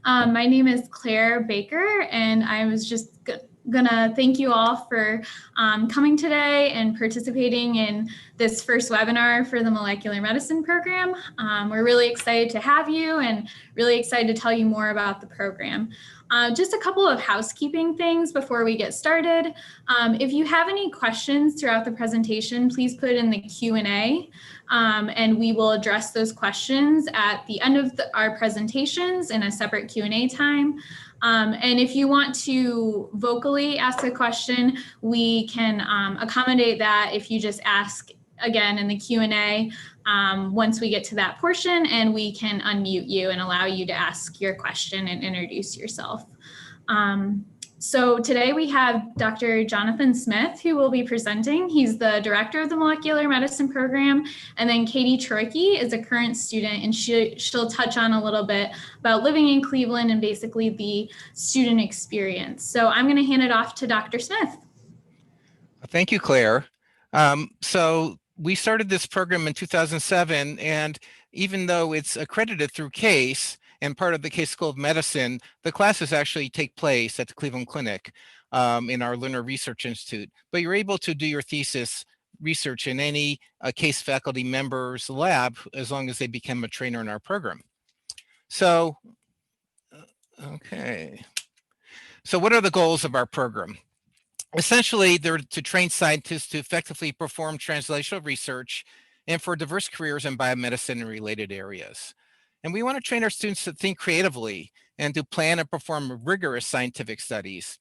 My name is Claire Baker, and I was just gonna thank you all for coming today and participating in this first webinar for the molecular medicine program. We're really excited to have you and really excited to tell you more about the program. Just a couple of housekeeping things before we get started. If you have any questions throughout the presentation, please put it in the Q&A. And we will address those questions at the end of our presentations in a separate Q&A time. And if you want to vocally ask a question, we can accommodate that if you just ask again in the Q&A once we get to that portion, and we can unmute you and allow you to ask your question and introduce yourself. So today we have Dr. Jonathan Smith, who will be presenting. He's the director of the molecular medicine program. And then Katie Troicki is a current student, and she'll touch on a little bit about living in Cleveland and basically the student experience. So I'm going to hand it off to Dr. Smith. Thank you, Claire. So we started this program in 2007, and even though it's accredited through CASE, and part of the Case School of Medicine, the classes actually take place at the Cleveland Clinic in our Lerner Research Institute. But you're able to do your thesis research in any Case faculty member's lab as long as they become a trainer in our program. So, okay. So what are the goals of our program? Essentially, they're to train scientists to effectively perform translational research and for diverse careers in biomedicine and related areas. And we want to train our students to think creatively and to plan and perform rigorous scientific studies.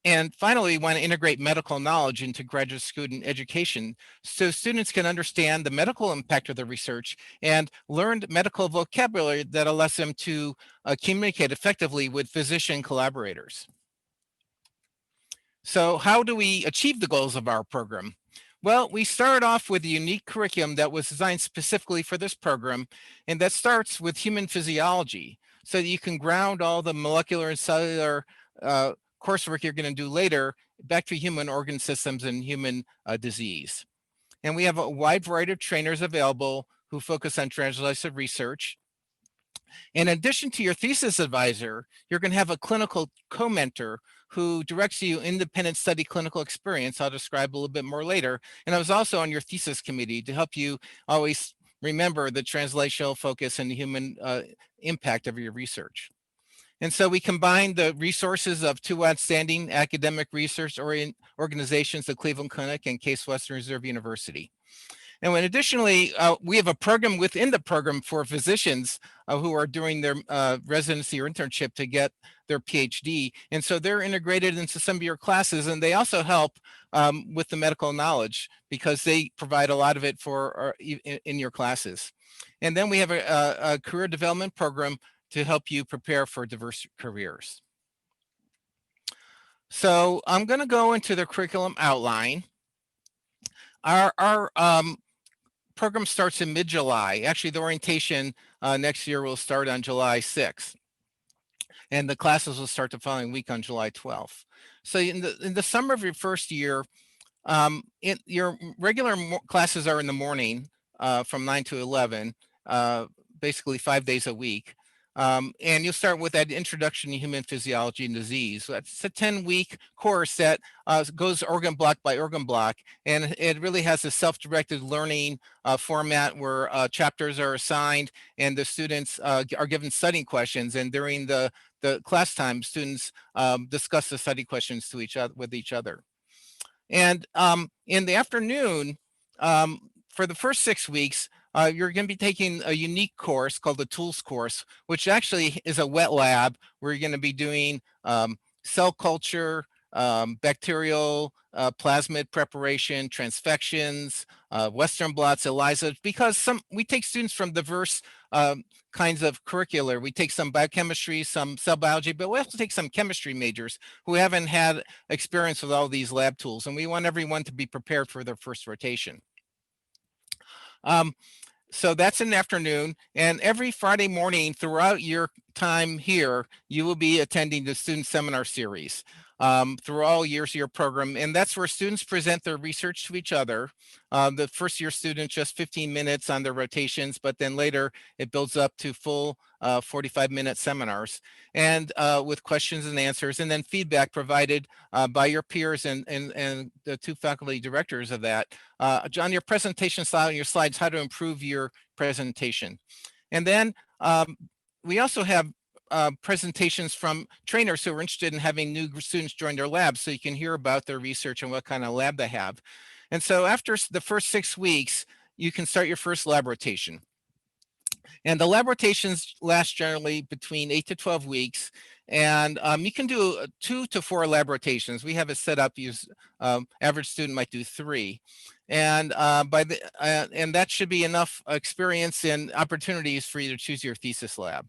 And finally, we want to integrate medical knowledge into graduate student education so students can understand the medical impact of their research and learn medical vocabulary that allows them to communicate effectively with physician collaborators. So how do we achieve the goals of our program? Well, we started off with a unique curriculum that was designed specifically for this program, and that starts with human physiology, so that you can ground all the molecular and cellular coursework you're going to do later back to human organ systems and human disease. And we have a wide variety of trainers available who focus on translational research. In addition to your thesis advisor, you're going to have a clinical co-mentor who directs you independent study clinical experience. I'll describe a little bit more later. And I was also on your thesis committee to help you always remember the translational focus and the human impact of your research. And so we combine the resources of two outstanding academic research organizations, the Cleveland Clinic and Case Western Reserve University. And when additionally, we have a program within the program for physicians who are doing their residency or internship to get their PhD. And so they're integrated into some of your classes, and they also help with the medical knowledge because they provide a lot of it for in your classes. And then we have a career development program to help you prepare for diverse careers. So I'm going to go into the curriculum outline. Our program starts in mid-July. Actually, the orientation next year will start on July 6th. And the classes will start the following week on July 12th. So in the summer of your first year, your regular classes are in the morning from 9 to 11, basically 5 days a week. And you'll start with that introduction to human physiology and disease. So that's a 10-week course that goes organ block by organ block. And it really has a self-directed learning format where chapters are assigned and the students are given studying questions. And during the class time, students discuss the study questions with each other. And in the afternoon, for the first 6 weeks, you're going to be taking a unique course called the Tools course, which actually is a wet lab where you're going to be doing cell culture, bacterial plasmid preparation, transfections, Western blots, ELISA, because we take students from diverse kinds of curricula. We take some biochemistry, some cell biology, but we also take some chemistry majors who haven't had experience with all these lab tools, and we want everyone to be prepared for their first rotation. So that's in the afternoon, and every Friday morning throughout your time here, you will be attending the student seminar series. through all years of your program. And that's where students present their research to each other. The first year students just 15 minutes on their rotations, but then later it builds up to full 45-minute seminars, and with questions and answers, and then feedback provided by your peers and the two faculty directors of that. On your presentation slide, on your slides, how to improve your presentation. And then we also have presentations from trainers who are interested in having new students join their labs, so you can hear about their research and what kind of lab they have. And so after the first 6 weeks, you can start your first lab rotation. And the lab rotations last generally between 8 to 12 weeks. And you can do 2 to 4 lab rotations. We have it set up, average student might do 3. And and that should be enough experience and opportunities for you to choose your thesis lab.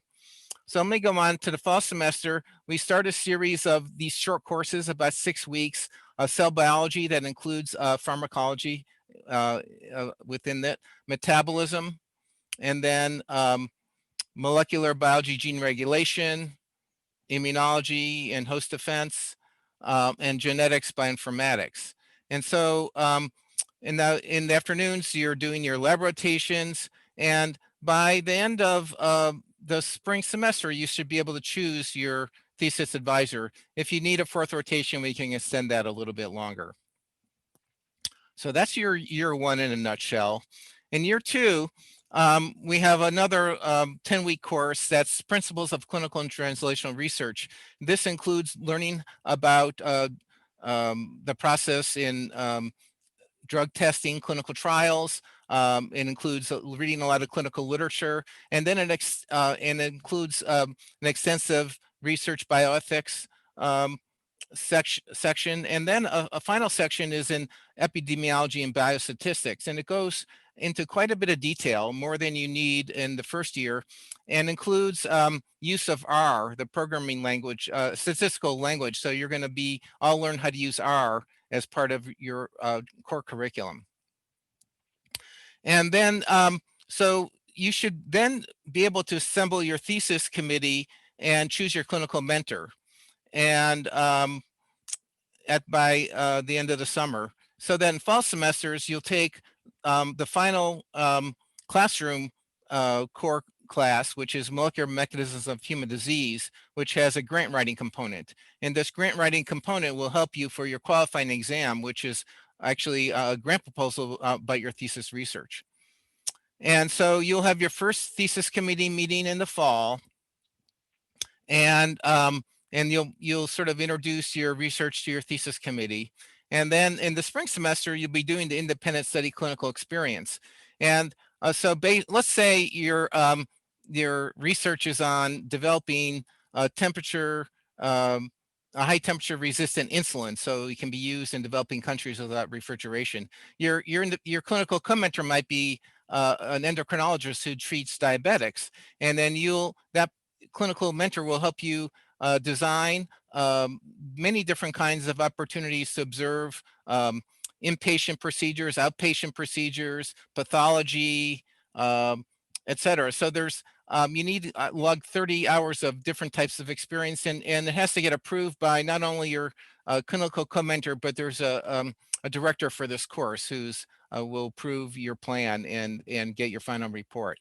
So let me go on to the fall semester. We start a series of these short courses, about 6 weeks, cell biology that includes pharmacology within that, metabolism, and then molecular biology, gene regulation, immunology and host defense, and genetics bioinformatics. And so in the afternoons, you're doing your lab rotations, and by the end of the spring semester, you should be able to choose your thesis advisor. If you need a 4th rotation, we can extend that a little bit longer. So that's your year 1 in a nutshell. In year 2, we have another 10-week course that's Principles of Clinical and Translational Research. This includes learning about the process in drug testing, clinical trials. It includes reading a lot of clinical literature, and then it includes an extensive research bioethics section, and then a final section is in epidemiology and biostatistics, and it goes into quite a bit of detail, more than you need in the first year, and includes use of R, the programming language, statistical language. So you're going to be all learn how to use R as part of your core curriculum. And then so you should then be able to assemble your thesis committee and choose your clinical mentor, and by the end of the summer. So then fall semesters, you'll take the final classroom core class, which is Molecular Mechanisms of Human Disease, which has a grant writing component. And this grant writing component will help you for your qualifying exam, which is actually a grant proposal about your thesis research. And so you'll have your first thesis committee meeting in the fall, and you'll sort of introduce your research to your thesis committee. And then in the spring semester, you'll be doing the independent study clinical experience. And so let's say your research is on developing a high temperature resistant insulin, so it can be used in developing countries without refrigeration. Your clinical commenter might be an endocrinologist who treats diabetics, and then that clinical mentor will help you design many different kinds of opportunities to observe inpatient procedures, outpatient procedures, pathology, et cetera. So there's you need to log 30 hours of different types of experience, and it has to get approved by not only your clinical co-mentor, but there's a director for this course who's will approve your plan and get your final report.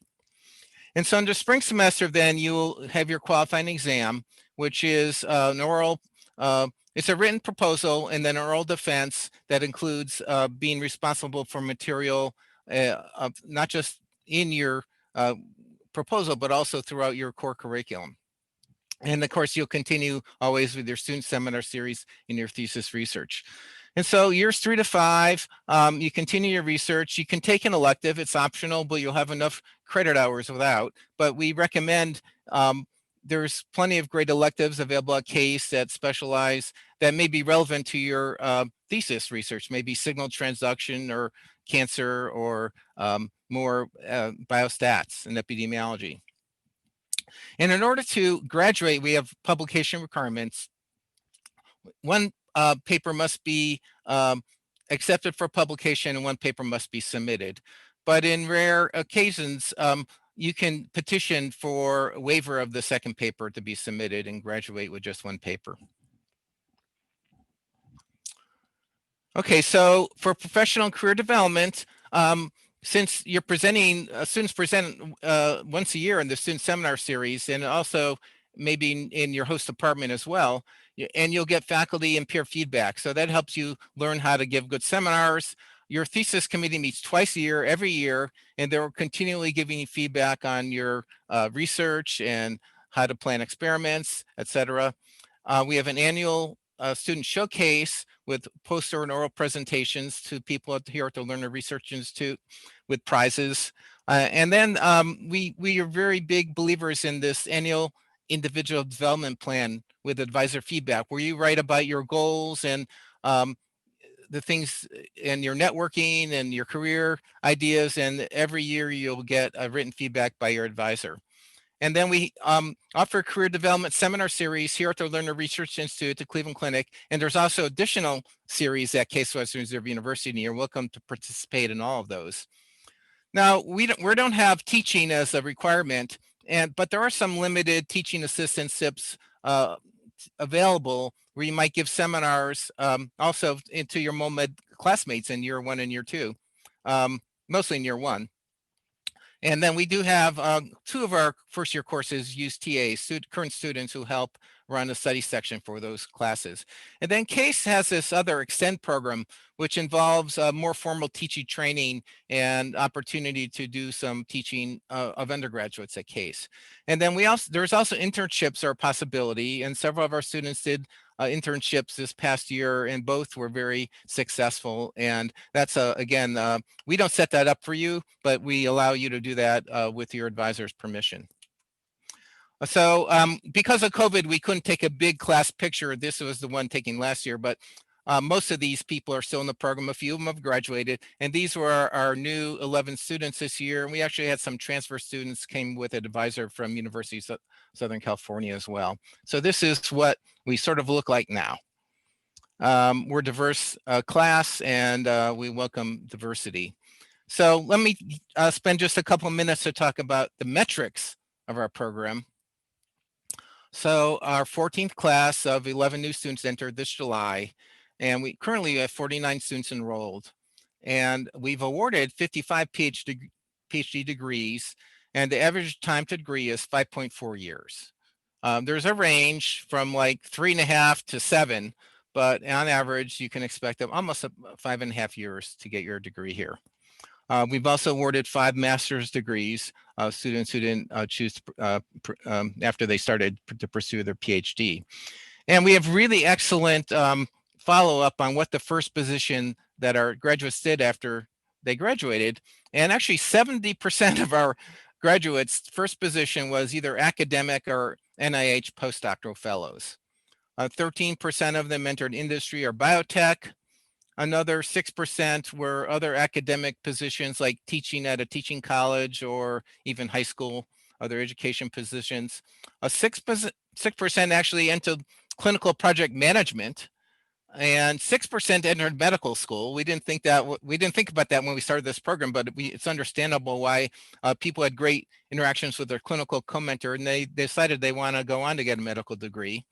And so in the spring semester, then you'll have your qualifying exam, which is an oral, it's a written proposal and then oral defense that includes being responsible for material not just in your proposal, but also throughout your core curriculum. And of course, you'll continue always with your student seminar series in your thesis research. And so years 3 to 5, you continue your research. You can take an elective, it's optional, but you'll have enough credit hours without. But we recommend, there's plenty of great electives available at CASE that specialize, that may be relevant to your thesis research, maybe signal transduction or cancer or more biostats and epidemiology. And in order to graduate, we have publication requirements. One paper must be accepted for publication and one paper must be submitted. But in rare occasions, you can petition for a waiver of the second paper to be submitted and graduate with just one paper. Okay, so for professional and career development, since you're presenting, students present once a year in the student seminar series, and also maybe in your host department as well, and you'll get faculty and peer feedback. So that helps you learn how to give good seminars. Your thesis committee meets twice a year, every year, and they're continually giving you feedback on your research and how to plan experiments, et cetera. We have an annual student showcase with poster and oral presentations to people here at the Lerner Research Institute with prizes. And then we are very big believers in this annual individual development plan with advisor feedback, where you write about your goals and the things and your networking and your career ideas. And every year you'll get a written feedback by your advisor. And then we offer a career development seminar series here at the Lerner Research Institute at the Cleveland Clinic. And there's also additional series at Case Western Reserve University, and you're welcome to participate in all of those. Now, we don't have teaching as a requirement, but there are some limited teaching assistantships available where you might give seminars also to your MOMED classmates in year 1 and year 2, mostly in year 1. And then we do have 2 of our first year courses use TAs, current students who help run a study section for those classes. And then CASE has this other Extend program, which involves more formal teaching training and opportunity to do some teaching of undergraduates at CASE. And then there's also internships are a possibility, and several of our students did internships this past year, and both were very successful. And that's again, we don't set that up for you, but we allow you to do that with your advisor's permission. So because of COVID, we couldn't take a big class picture. This was the one taken last year, but most of these people are still in the program. A few of them have graduated, and these were our new 11 students this year. And we actually had some transfer students came with an advisor from University of Southern California as well. So this is what we sort of look like now. We're a diverse class, and we welcome diversity. So let me spend just a couple of minutes to talk about the metrics of our program. So our 14th class of 11 new students entered this July, and we currently have 49 students enrolled. And we've awarded 55 PhD degrees, and the average time to degree is 5.4 years. There's a range from like 3.5 to 7, but on average, you can expect almost 5.5 years to get your degree here. We've also awarded 5 master's degrees, students who didn't choose after they started to pursue their PhD. And we have really excellent follow-up on what the first position that our graduates did after they graduated. And actually 70% of our graduates' first position was either academic or NIH postdoctoral fellows. 13% of them entered industry or biotech. Another 6% were other academic positions like teaching at a teaching college or even high school, other education positions. 6% actually entered clinical project management, and 6% entered medical school. We didn't think about that when we started this program, but it's understandable why people had great interactions with their clinical co-mentor, and they decided they want to go on to get a medical degree.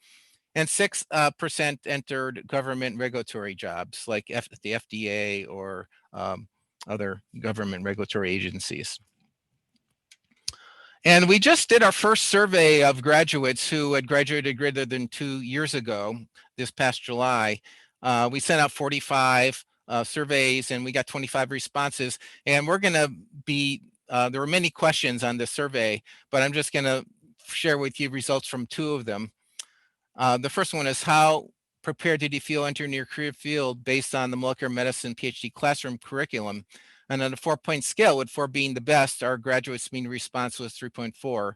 And 6% entered government regulatory jobs like the FDA or other government regulatory agencies. And we just did our first survey of graduates who had graduated greater than 2 years ago, this past July. We sent out 45 surveys, and we got 25 responses. And we're going to there were many questions on this survey, but I'm just going to share with you results from 2 of them. The first one is, how prepared did you feel entering your career field based on the molecular medicine PhD classroom curriculum? And on a 4-point scale, with 4 being the best, our graduates' mean response was 3.4.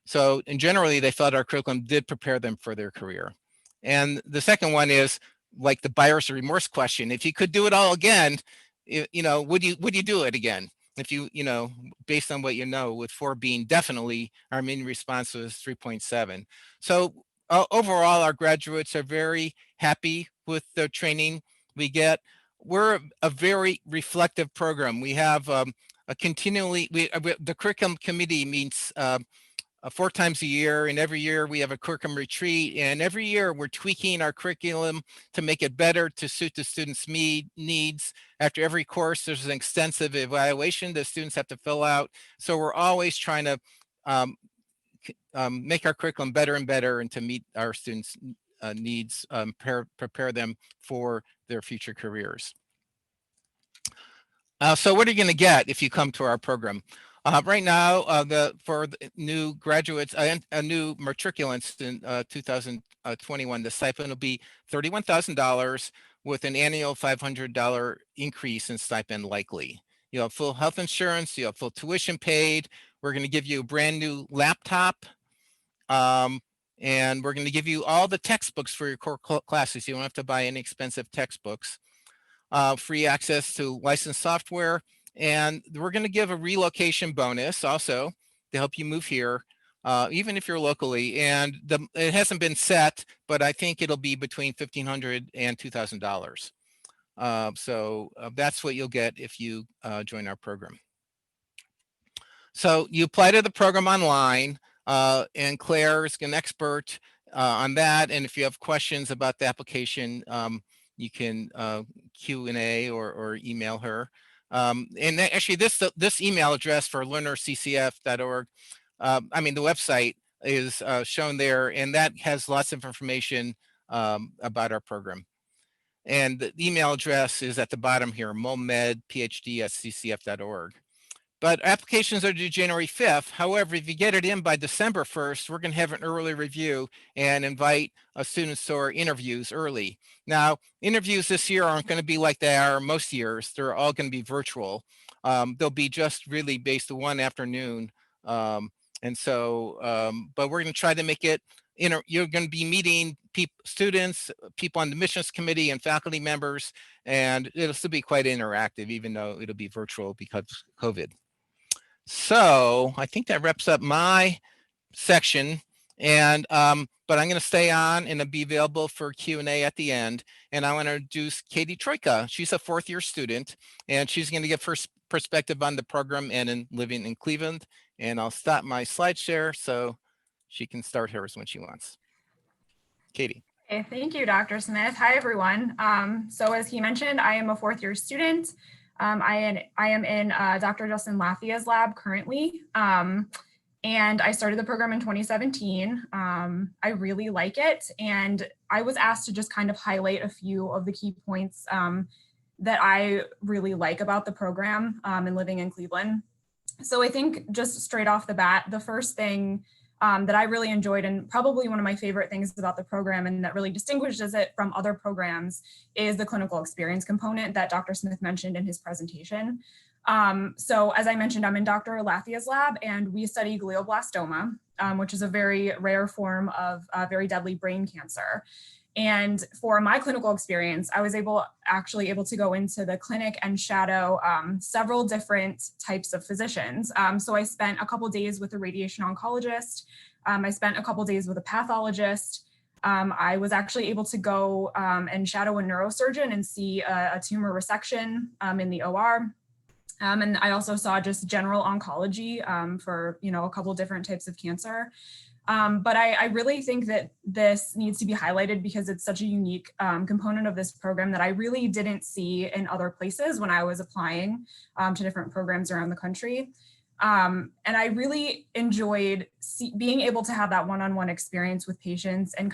So, and generally, they felt our curriculum did prepare them for their career. And the second one is like the buyer's remorse question. If you could do it all again, would you do it again? If based on what with 4 being definitely, our mean response was 3.7. So overall, our graduates are very happy with the training we get. We're a very reflective program. We have the curriculum committee meets 4 times a year, and every year we have a curriculum retreat, and every year we're tweaking our curriculum to make it better to suit the students' needs. After every course, there's an extensive evaluation that students have to fill out. So we're always trying to make our curriculum better and better, and to meet our students' needs, prepare them for their future careers. So what are you going to get if you come to our program? Right now, for the new graduates, new matriculants in 2021, the stipend will be $31,000 with an annual $500 increase in stipend likely. You have full health insurance, you have full tuition paid. We're going to give you a brand new laptop, and we're going to give you all the textbooks for your core classes. You don't have to buy any expensive textbooks. Free access to licensed software, and we're going to give a relocation bonus also to help you move here, even if you're locally. And it hasn't been set, but I think it'll be between $1,500 and $2,000. So that's what you'll get if you join our program. So you apply to the program online, and Claire is an expert on that. And if you have questions about the application, you can Q&A or email her. And actually, this email address for lernerccf.org, I mean, the website is shown there, and that has lots of information about our program. And the email address is at the bottom here, momedphd@ccf.org. But applications are due January 5th. However, if you get it in by December 1st, we're going to have an early review and invite students to our interviews early. Now, interviews this year aren't going to be like they are most years. They're all going to be virtual. They'll be just really based on one afternoon. But we're going to try to make it, you're going to be meeting students, people on the missions committee, and faculty members, and it'll still be quite interactive, even though it'll be virtual because of COVID. So I think that wraps up my section, and but I'm going to stay on and be available for Q&A at the end. And I want to introduce Katie Troika. She's a 4th-year student, and she's going to give her perspective on the program and in living in Cleveland. And I'll stop my slide share so she can start hers when she wants. Katie. Okay, thank you, Dr. Smith. Hi, everyone. So as he mentioned, I am a 4th-year student. I am in Dr. Justin Lathia's lab currently, and I started the program in 2017. I really like it, and I was asked to just kind of highlight a few of the key points that I really like about the program and living in Cleveland. So I think just straight off the bat, the first thing that I really enjoyed, and probably one of my favorite things about the program and that really distinguishes it from other programs, is the clinical experience component that Dr. Smith mentioned in his presentation. So as I mentioned, I'm in Dr. Lathia's lab, and we study glioblastoma, which is a very rare form of very deadly brain cancer. And for my clinical experience, I was actually able to go into the clinic and shadow several different types of physicians. So I spent a couple days with a radiation oncologist. I spent a couple days with a pathologist. I was actually able to go and shadow a neurosurgeon and see a tumor resection in the OR. And I also saw just general oncology for, a couple different types of cancer. But I really think that this needs to be highlighted because it's such a unique component of this program that I really didn't see in other places when I was applying to different programs around the country. And I really enjoyed being able to have that one-on-one experience with patients, and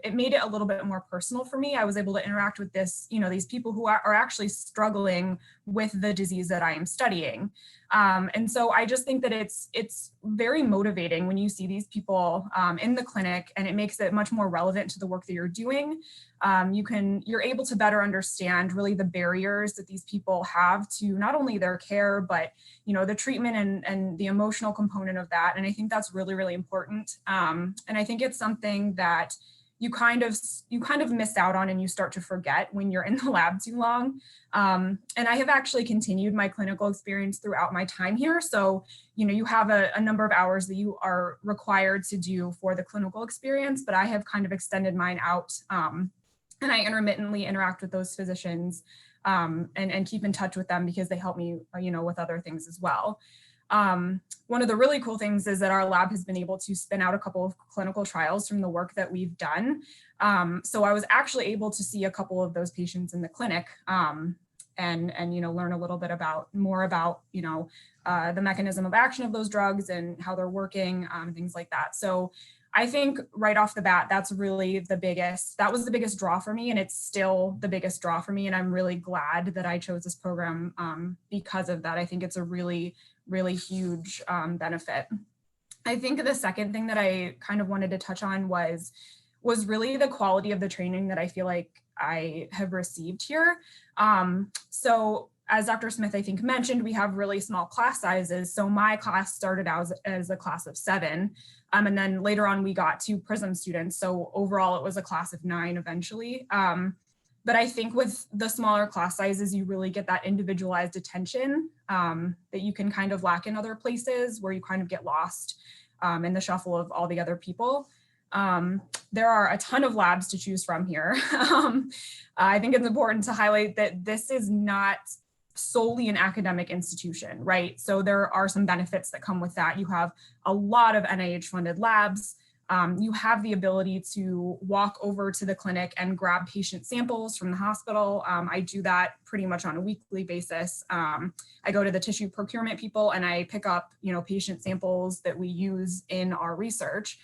it made it a little bit more personal for me. I was able to interact with these people who are actually struggling with the disease that I am studying. And so I just think that it's very motivating when you see these people in the clinic, and it makes it much more relevant to the work that you're doing. You're able to better understand really the barriers that these people have to not only their care, but the treatment and the emotional component of that. And I think that's really, really important. And I think it's something that you kind of miss out on and you start to forget when you're in the lab too long. And I have actually continued my clinical experience throughout my time here. So, you have a number of hours that you are required to do for the clinical experience, but I have kind of extended mine out. And I intermittently interact with those physicians and keep in touch with them because they help me, with other things as well. One of the really cool things is that our lab has been able to spin out a couple of clinical trials from the work that we've done. So I was actually able to see a couple of those patients in the clinic and learn a little bit more about the mechanism of action of those drugs and how they're working, things like that. So I think right off the bat, that was the biggest draw for me, and it's still the biggest draw for me. And I'm really glad that I chose this program because of that. I think it's a really, really huge benefit. I think the second thing that I kind of wanted to touch on was really the quality of the training that I feel like I have received here. So as Dr. Smith, I think, mentioned, we have really small class sizes. So my class started out as a class of 7. And then later on, we got 2 PRISM students. So overall, it was a class of 9 eventually. But I think with the smaller class sizes, you really get that individualized attention that you can kind of lack in other places where you kind of get lost in the shuffle of all the other people. There are a ton of labs to choose from here. I think it's important to highlight that this is not solely an academic institution, right? So there are some benefits that come with that. You have a lot of NIH funded labs. You have the ability to walk over to the clinic and grab patient samples from the hospital. I do that pretty much on a weekly basis. I go to the tissue procurement people and I pick up, patient samples that we use in our research.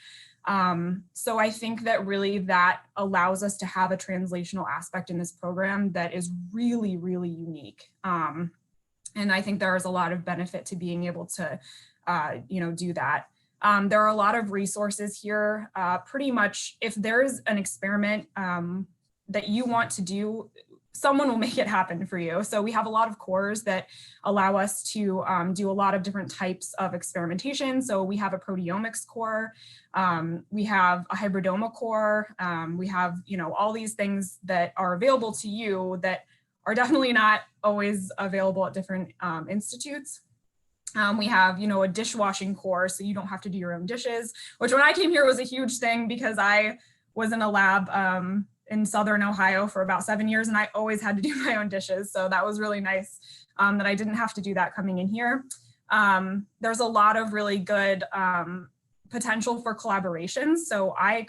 So I think that really that allows us to have a translational aspect in this program that is really, really unique. And I think there is a lot of benefit to being able to, do that. There are a lot of resources here. Pretty much if there's an experiment that you want to do, someone will make it happen for you. So we have a lot of cores that allow us to do a lot of different types of experimentation. So we have a proteomics core, we have a hybridoma core, we have, all these things that are available to you that are definitely not always available at different institutes. We have, a dishwashing core, so you don't have to do your own dishes, which when I came here was a huge thing because I was in a lab in Southern Ohio for about 7 years and I always had to do my own dishes. So that was really nice that I didn't have to do that coming in here. There's a lot of really good potential for collaborations. So I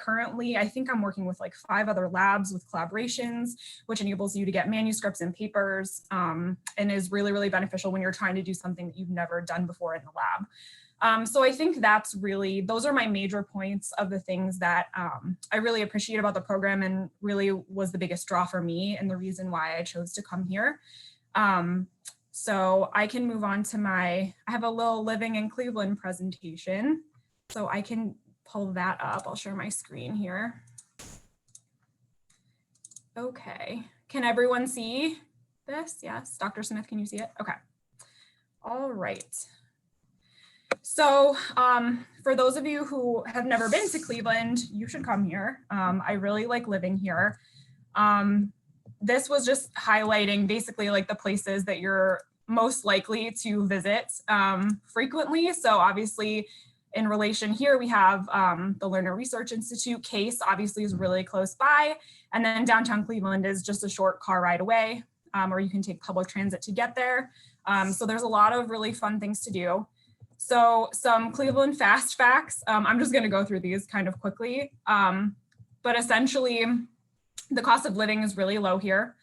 think I'm working with like 5 other labs with collaborations, which enables you to get manuscripts and papers and is really, really beneficial when you're trying to do something that you've never done before in the lab. So I think those are my major points of the things that I really appreciate about the program and really was the biggest draw for me and the reason why I chose to come here. So I can move on to I have a little living in Cleveland presentation. So I can pull that up. I'll share my screen here. Okay, can everyone see this? Yes, Dr. Smith, can you see it? Okay, all right. So for those of you who have never been to Cleveland, you should come here. I really like living here. This was just highlighting basically like the places that you're most likely to visit frequently. So obviously in relation here, we have the Lerner Research Institute. Case obviously is really close by. And then downtown Cleveland is just a short car ride away, or you can take public transit to get there. So there's a lot of really fun things to do. So some Cleveland fast facts. I'm just going to go through these kind of quickly. But essentially, the cost of living is really low here,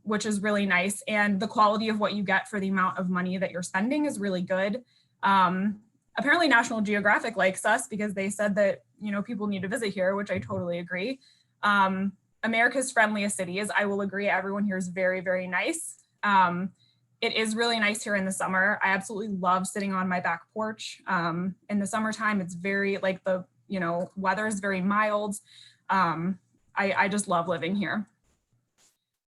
which is really nice. And the quality of what you get for the amount of money that you're spending is really good. Apparently National Geographic likes us because they said that, people need to visit here, which I totally agree. America's friendliest cities. I will agree. Everyone here is very, very nice. It is really nice here in the summer. I absolutely love sitting on my back porch. In the summertime, it's very weather is very mild. I just love living here.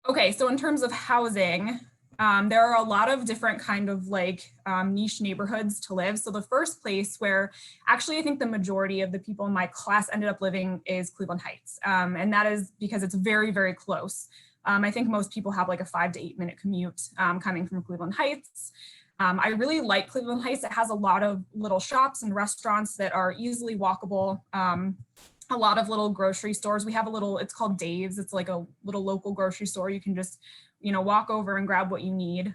Okay, so in terms of housing, there are a lot of different kind of niche neighborhoods to live. So the first place where actually I think the majority of the people in my class ended up living is Cleveland Heights. And that is because it's very, very close. I think most people have like a 5 to 8 minute commute coming from Cleveland Heights. I really like Cleveland Heights. It has a lot of little shops and restaurants that are easily walkable. A lot of little grocery stores. We have it's called Dave's. It's like a little local grocery store. You can just, walk over and grab what you need.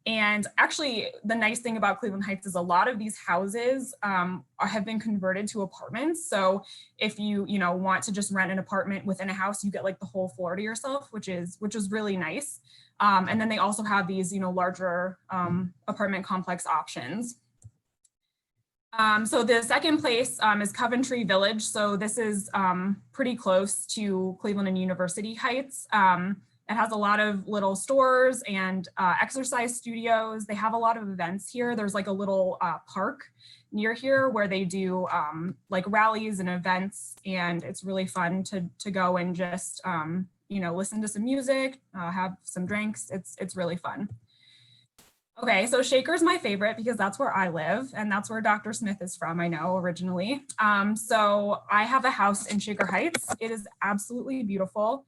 And actually, the nice thing about Cleveland Heights is a lot of these houses have been converted to apartments. So if you want to just rent an apartment within a house, you get like the whole floor to yourself, which is really nice. And then they also have these larger apartment complex options. So the second place is Coventry Village. So this is pretty close to Cleveland and University Heights. It has a lot of little stores and exercise studios. They have a lot of events here. There's like a little park near here where they do like rallies and events, and it's really fun to go and just listen to some music, have some drinks. It's really fun. Okay, so Shaker's my favorite because that's where I live and that's where Dr. Smith is from, I know, originally. So I have a house in Shaker Heights. It is absolutely beautiful.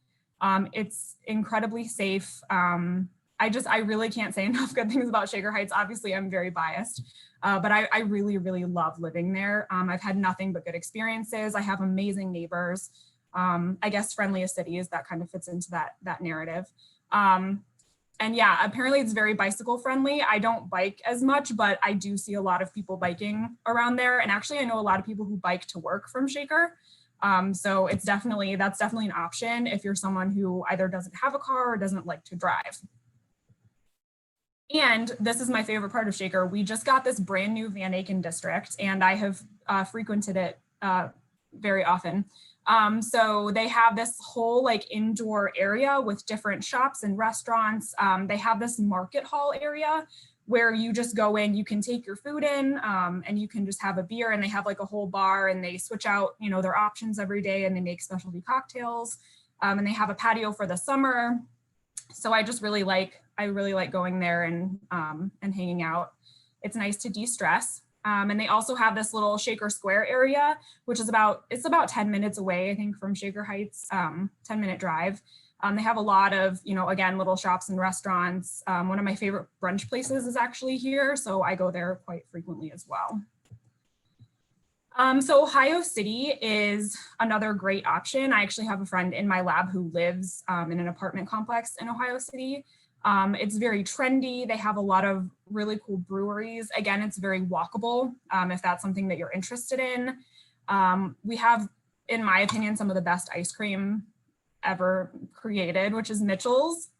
It's incredibly safe. I really can't say enough good things about Shaker Heights. Obviously, I'm very biased, but I really, really love living there. I've had nothing but good experiences. I have amazing neighbors. I guess friendliest cities, that kind of fits into that narrative. And yeah, apparently it's very bicycle friendly. I don't bike as much, but I do see a lot of people biking around there. And actually, I know a lot of people who bike to work from Shaker. So that's definitely an option if you're someone who either doesn't have a car or doesn't like to drive. And this is my favorite part of Shaker. We just got this brand new Van Aken district, and I have frequented it very often. So they have this whole like indoor area with different shops and restaurants. They have this market hall area where you just go in, you can take your food in and you can just have a beer, and they have like a whole bar, and they switch out, their options every day, and they make specialty cocktails, and they have a patio for the summer. So I really like going there and hanging out. It's nice to de-stress. And they also have this little Shaker Square area, which is about 10 minutes away, I think, from Shaker Heights, 10-minute drive. They have a lot of, again, little shops and restaurants. One of my favorite brunch places is actually here, so I go there quite frequently as well. So Ohio City is another great option. I actually have a friend in my lab who lives in an apartment complex in Ohio City. It's very trendy. They have a lot of really cool breweries. Again, it's very walkable if that's something that you're interested in. We have, in my opinion, some of the best ice cream ever created, which is Mitchell's.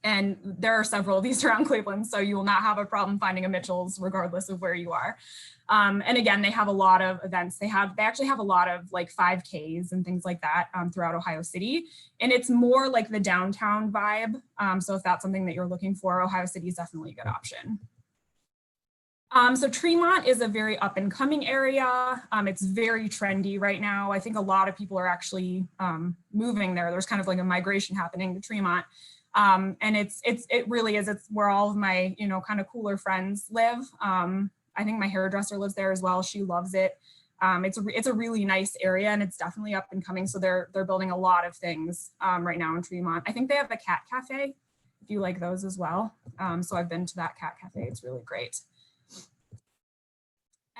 And there are several of these around Cleveland, so you will not have a problem finding a Mitchell's regardless of where you are. And again, they have a lot of events. They actually have a lot of like 5Ks and things like that throughout Ohio City. And it's more like the downtown vibe. So if that's something that you're looking for, Ohio City is definitely a good option. So Tremont is a very up and coming area. It's very trendy right now. I think a lot of people are actually moving there. There's kind of like a migration happening to Tremont. And it really is, it's where all of my, kind of cooler friends live. I think my hairdresser lives there as well. She loves it. It's a really nice area, and it's definitely up and coming. So they're building a lot of things right now in Tremont. I think they have a cat cafe, if you like those as well. So I've been to that cat cafe. It's really great.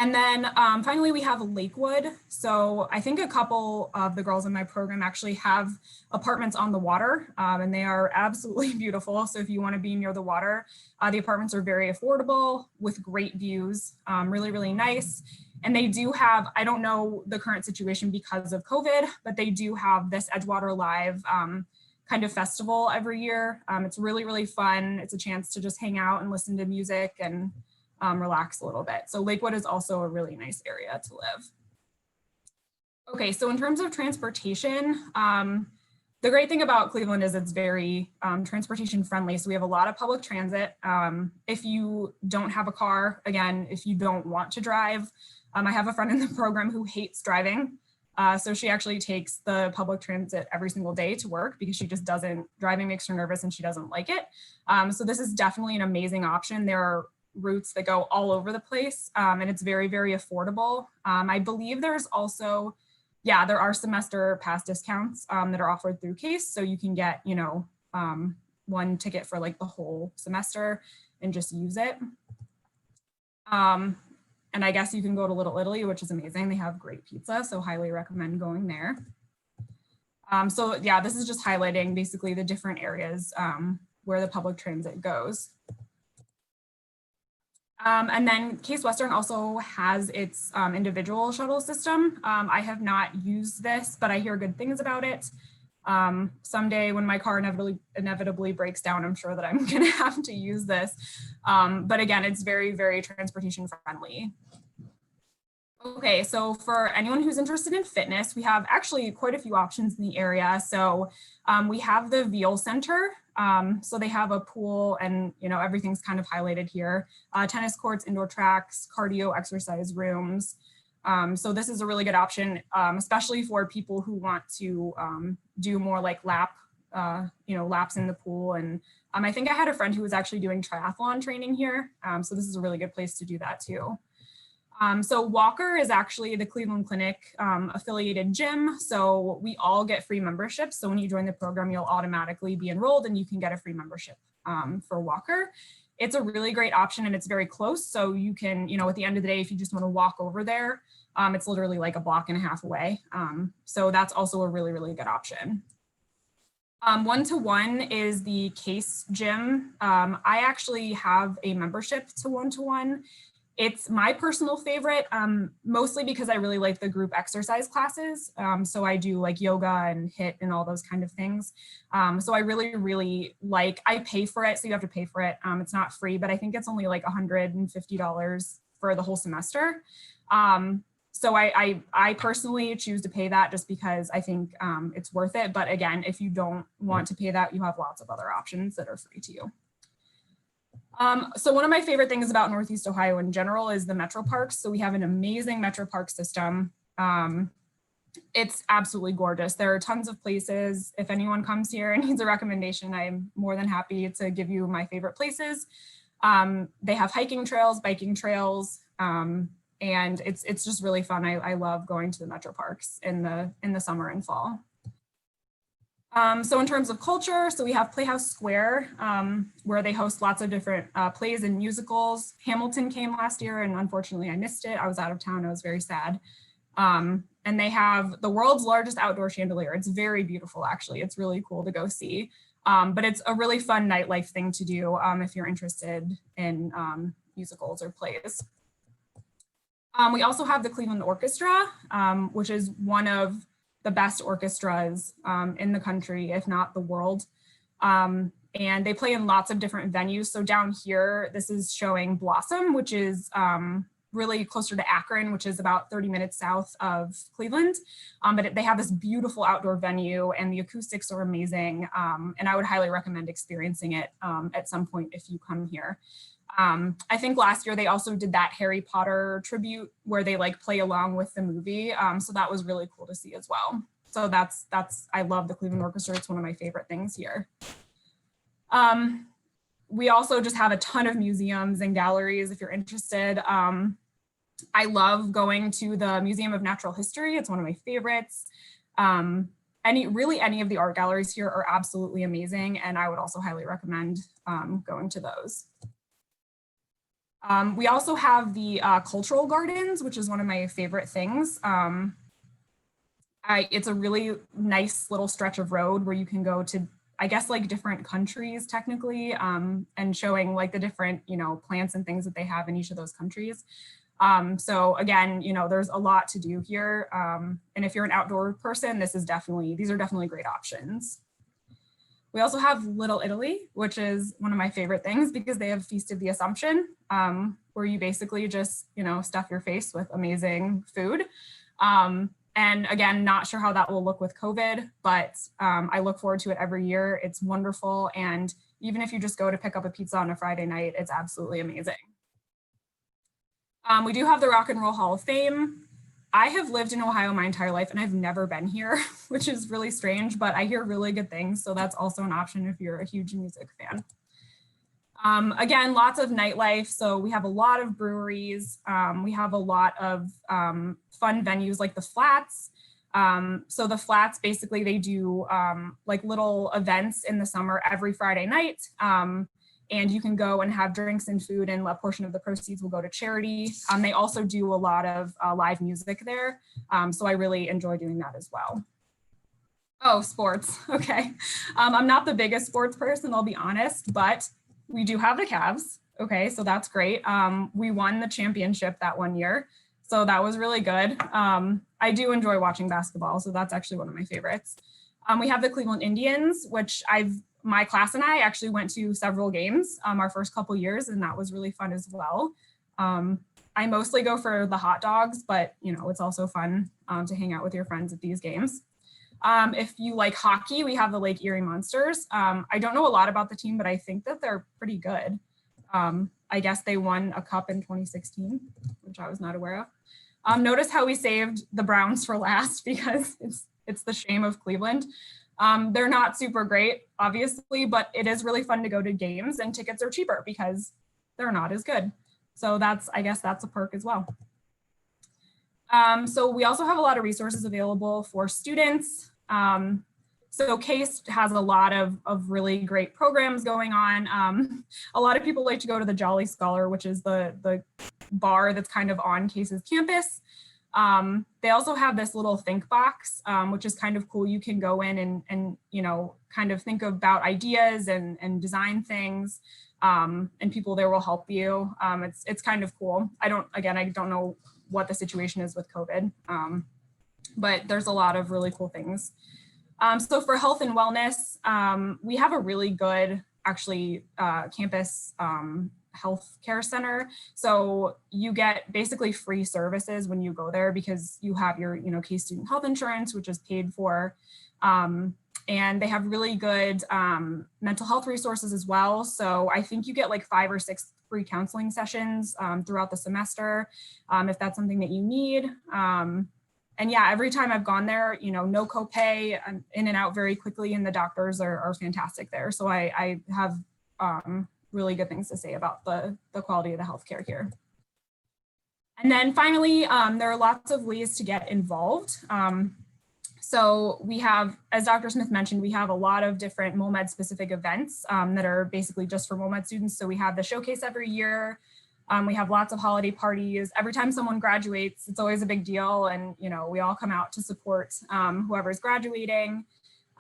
And then finally, we have Lakewood. So I think a couple of the girls in my program actually have apartments on the water, and they are absolutely beautiful. So if you want to be near the water, the apartments are very affordable with great views, really, really nice. And they do have, I don't know the current situation because of COVID, but they do have this Edgewater Live kind of festival every year. It's really, really fun. It's a chance to just hang out and listen to music and relax a little bit. So Lakewood is also a really nice area to live. Okay, so in terms of transportation, the great thing about Cleveland is it's very transportation friendly. So we have a lot of public transit. If you don't have a car, again, if you don't want to drive, I have a friend in the program who hates driving. So she actually takes the public transit every single day to work because she just driving makes her nervous and she doesn't like it. So this is definitely an amazing option. There are routes that go all over the place, and it's very, very affordable. I believe there's also, there are semester pass discounts that are offered through CASE, so you can get, one ticket for like the whole semester and just use it. And I guess you can go to Little Italy, which is amazing. They have great pizza, so highly recommend going there. So yeah, this is just highlighting basically the different areas where the public transit goes. And then Case Western also has its individual shuttle system. I have not used this, but I hear good things about it. Someday when my car inevitably breaks down, I'm sure that I'm going to have to use this. But again, it's very, very transportation friendly. Okay, so for anyone who's interested in fitness, we have actually quite a few options in the area. So we have the Veal Center. So they have a pool and, you know, everything's kind of highlighted here. Tennis courts, indoor tracks, cardio exercise rooms. So this is a really good option, especially for people who want to do more like laps in the pool. And I think I had a friend who was actually doing triathlon training here. So this is a really good place to do that too. So Walker is actually the Cleveland Clinic affiliated gym. So we all get free memberships. So when you join the program, you'll automatically be enrolled and you can get a free membership for Walker. It's a really great option and it's very close. So you can, you know, at the end of the day, if you just want to walk over there, it's literally like a block and a half away. So that's also a really, really good option. One-to-one is the Case gym. I actually have a membership to one-to-one. It's my personal favorite, mostly because I really like the group exercise classes. So I do like yoga and HIIT and all those kind of things. So I really, really like, I pay for it. So you have to pay for it. It's not free, but I think it's only like $150 for the whole semester. So I personally choose to pay that just because I think it's worth it. But again, if you don't want to pay that, you have lots of other options that are free to you. So one of my favorite things about Northeast Ohio in general is the metro parks. So we have an amazing metro park system. It's absolutely gorgeous. There are tons of places. If anyone comes here and needs a recommendation, I'm more than happy to give you my favorite places. They have hiking trails, biking trails, and it's just really fun. I love going to the metro parks in the summer and fall. So in terms of culture, so we have Playhouse Square, where they host lots of different plays and musicals. Hamilton came last year and unfortunately I missed it. I was out of town, I was very sad. And they have the world's largest outdoor chandelier. It's very beautiful, actually. It's really cool to go see. But it's a really fun nightlife thing to do if you're interested in musicals or plays. We also have the Cleveland Orchestra, which is one of the best orchestras in the country, if not the world. And they play in lots of different venues. So down here, this is showing Blossom, which is really closer to Akron, which is about 30 minutes south of Cleveland. But they have this beautiful outdoor venue and the acoustics are amazing. And I would highly recommend experiencing it at some point if you come here. I think last year they also did that Harry Potter tribute where they like play along with the movie. So that was really cool to see as well. So I love the Cleveland Orchestra. It's one of my favorite things here. We also just have a ton of museums and galleries if you're interested. I love going to the Museum of Natural History. It's one of my favorites. Any of the art galleries here are absolutely amazing. And I would also highly recommend going to those. We also have the cultural gardens, which is one of my favorite things. It's a really nice little stretch of road where you can go to, I guess, like different countries technically, and showing like the different, plants and things that they have in each of those countries. So again, there's a lot to do here. And if you're an outdoor person, these are definitely great options. We also have Little Italy, which is one of my favorite things because they have Feast of the Assumption, where you basically just, stuff your face with amazing food. And again, not sure how that will look with COVID, but I look forward to it every year. It's wonderful. And even if you just go to pick up a pizza on a Friday night, it's absolutely amazing. We do have the Rock and Roll Hall of Fame. I have lived in Ohio my entire life and I've never been here, which is really strange, but I hear really good things. So that's also an option if you're a huge music fan. Again, lots of nightlife. So we have a lot of breweries. We have a lot of fun venues like the Flats. So the Flats, basically they do like little events in the summer every Friday night. And you can go and have drinks and food and a portion of the proceeds will go to charity. They also do a lot of live music there. So I really enjoy doing that as well. Oh, sports. Okay. I'm not the biggest sports person, I'll be honest, but we do have the Cavs. Okay, so that's great. We won the championship that one year, so that was really good. I do enjoy watching basketball, so that's actually one of my favorites. We have the Cleveland Indians, which my class and I actually went to several games our first couple years, and that was really fun as well. I mostly go for the hot dogs, but it's also fun to hang out with your friends at these games. If you like hockey, we have the Lake Erie Monsters. I don't know a lot about the team, but I think that they're pretty good. I guess they won a cup in 2016, which I was not aware of. Notice how we saved the Browns for last because it's the shame of Cleveland. They're not super great, obviously, but it is really fun to go to games and tickets are cheaper because they're not as good. So I guess that's a perk as well. So we also have a lot of resources available for students. So CASE has a lot of really great programs going on. A lot of people like to go to the Jolly Scholar, which is the bar that's kind of on CASE's campus. They also have this little think box, which is kind of cool. You can go in and kind of think about ideas and design things. And people there will help you. It's kind of cool. I don't know what the situation is with COVID, but there's a lot of really cool things. So for health and wellness, we have a really good, actually, campus health care center. So you get basically free services when you go there because you have your, CASE student health insurance, which is paid for. And they have really good mental health resources as well. So I think you get like 5 or 6 free counseling sessions throughout the semester, if that's something that you need. And yeah, every time I've gone there, no copay, I'm in and out very quickly, and the doctors are fantastic there. So I have really good things to say about the quality of the healthcare here. And then finally, there are lots of ways to get involved. So we have, as Dr. Smith mentioned, we have a lot of different MOMED specific events that are basically just for MOMED students. So we have the showcase every year. We have lots of holiday parties. Every time someone graduates, it's always a big deal. And, we all come out to support whoever's graduating.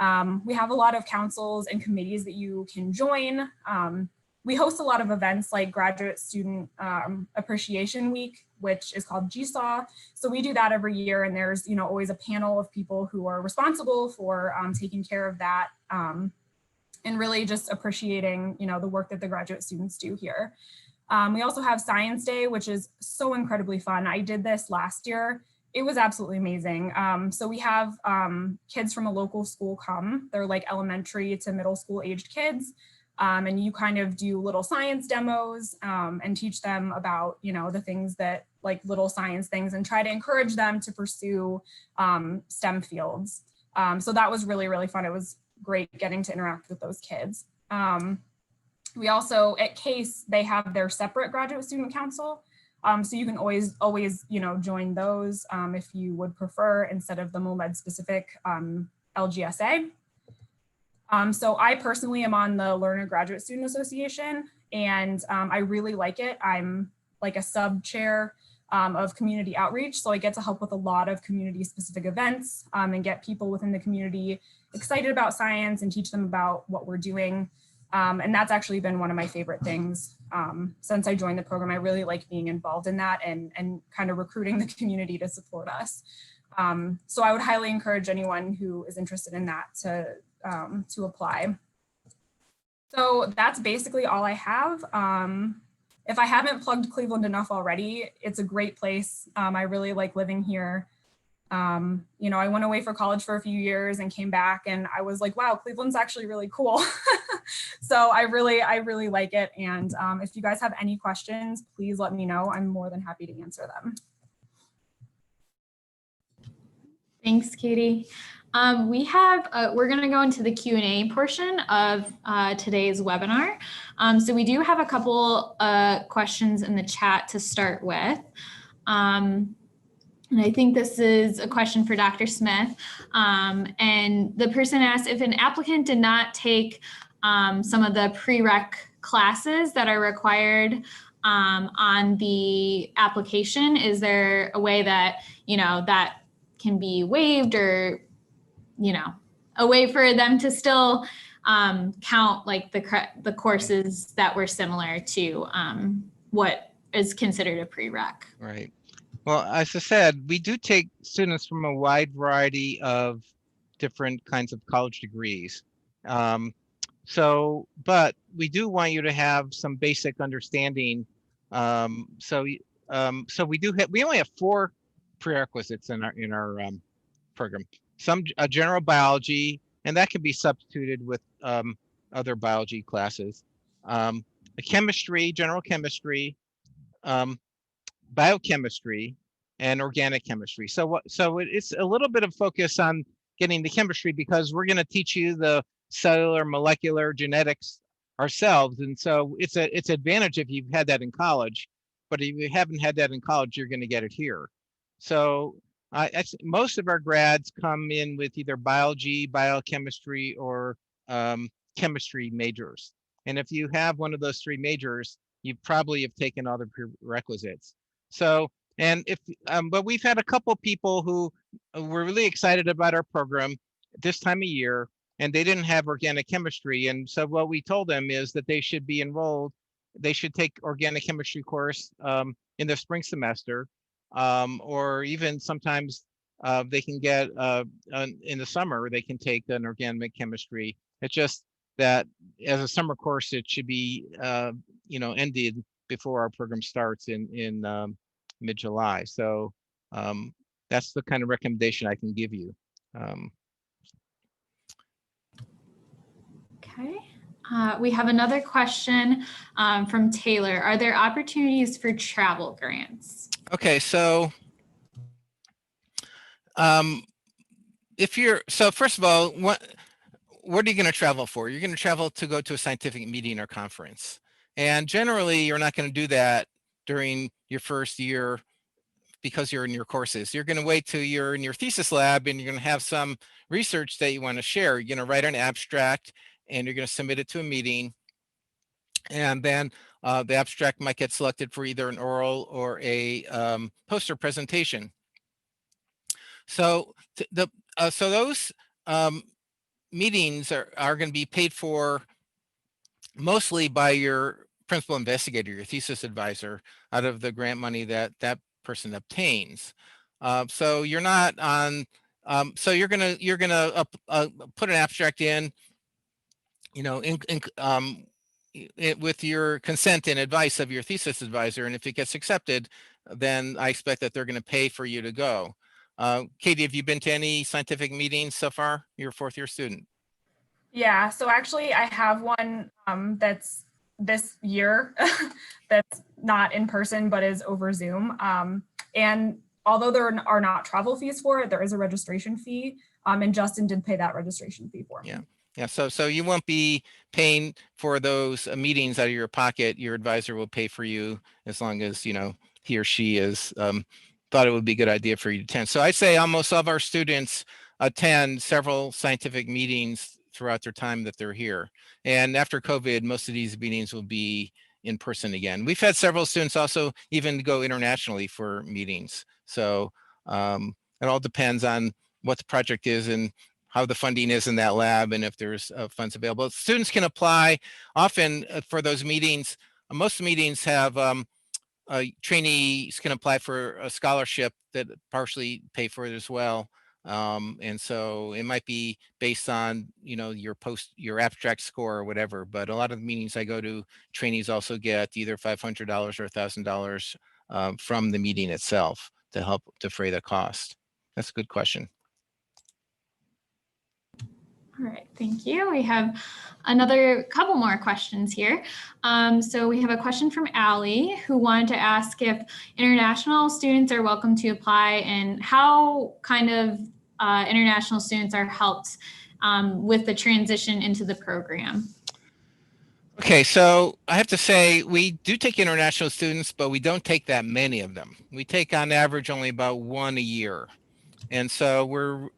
We have a lot of councils and committees that you can join. We host a lot of events like Graduate Student Appreciation Week, which is called GSAW. So we do that every year, and there's always a panel of people who are responsible for taking care of that and really just appreciating the work that the graduate students do here. We also have Science Day, which is so incredibly fun. I did this last year. It was absolutely amazing. So we have kids from a local school come. They're like elementary to middle school aged kids. And you kind of do little science demos and teach them about, the things that like little science things, and try to encourage them to pursue STEM fields. So that was really, really fun. It was great getting to interact with those kids. We also, at CASE, they have their separate graduate student council. So you can always, join those if you would prefer, instead of the MOMED specific LGSA. So I personally am on the Lerner Graduate Student Association, and I really like it. I'm like a sub chair of community outreach. So I get to help with a lot of community specific events and get people within the community excited about science and teach them about what we're doing. And that's actually been one of my favorite things since I joined the program. I really like being involved in that and kind of recruiting the community to support us. So I would highly encourage anyone who is interested in that to apply. So that's basically all I have. If I haven't plugged Cleveland enough already, it's a great place. I really like living here. I went away for college for a few years and came back, and I was like, wow, Cleveland's actually really cool. So I really like it. And if you guys have any questions, please let me know. I'm more than happy to answer them. Thanks, Katie. We're going to go into the Q&A portion of today's webinar. So we do have a couple questions in the chat to start with. And I think this is a question for Dr. Smith. And the person asked, if an applicant did not take some of the prereq classes that are required on the application, is there a way that, that can be waived or, a way for them to still count like the courses that were similar to what is considered a prereq. Right. Well, as I said, we do take students from a wide variety of different kinds of college degrees. But we do want you to have some basic understanding. So we only have 4 prerequisites in our program. Some general biology, and that can be substituted with other biology classes. A chemistry, general chemistry, biochemistry, and organic chemistry. So it's a little bit of focus on getting the chemistry because we're going to teach you the cellular, molecular genetics ourselves, and so it's advantage if you've had that in college, but if you haven't had that in college, you're going to get it here. So most of our grads come in with either biology, biochemistry, or chemistry majors. And if you have one of those 3 majors, you probably have taken other prerequisites. So, but we've had a couple people who were really excited about our program this time of year, and they didn't have organic chemistry. And so what we told them is that they should be enrolled. They should take organic chemistry course in the spring semester, or even sometimes they can get in the summer, they can take an organic chemistry. It's just that as a summer course, it should be ended before our program starts in mid-July. So that's the kind of recommendation I can give you. Okay. We have another question from Taylor. Are there opportunities for travel grants? Okay, so first of all, what are you going to travel for? You're going to travel to go to a scientific meeting or conference. And generally, you're not going to do that during your first year because you're in your courses. You're going to wait till you're in your thesis lab and you're going to have some research that you want to share. You're going to write an abstract and you're going to submit it to a meeting. And then the abstract might get selected for either an oral or a poster presentation. So those meetings are going to be paid for mostly by your principal investigator, your thesis advisor, out of the grant money that person obtains. So you're not on. So you're gonna put an abstract in, with your consent and advice of your thesis advisor, and if it gets accepted, then I expect that they're going to pay for you to go. Katie, have you been to any scientific meetings so far? You're a 4th-year student. Yeah, so actually I have one that's this year that's not in person but is over Zoom. And although there are not travel fees for it, there is a registration fee. And Justin did pay that registration fee for me. Yeah. So you won't be paying for those meetings out of your pocket. Your advisor will pay for you as long as he or she is thought it would be a good idea for you to attend. So I say almost all of our students attend several scientific meetings throughout their time that they're here. And after COVID, most of these meetings will be in person again. We've had several students also even go internationally for meetings. So it all depends on what the project is and how the funding is in that lab and if there's funds available. Students can apply often for those meetings. Most meetings have trainees can apply for a scholarship that partially pay for it as well. And so it might be based on, your abstract score or whatever, but a lot of the meetings I go to, trainees also get either $500 or $1,000 from the meeting itself to help defray the cost. That's a good question. All right, thank you. We have another couple more questions here. So we have a question from Allie who wanted to ask if international students are welcome to apply and how kind of international students are helped with the transition into the program. Okay, so I have to say we do take international students, but we don't take that many of them. We take on average only about 1 a year. And so we're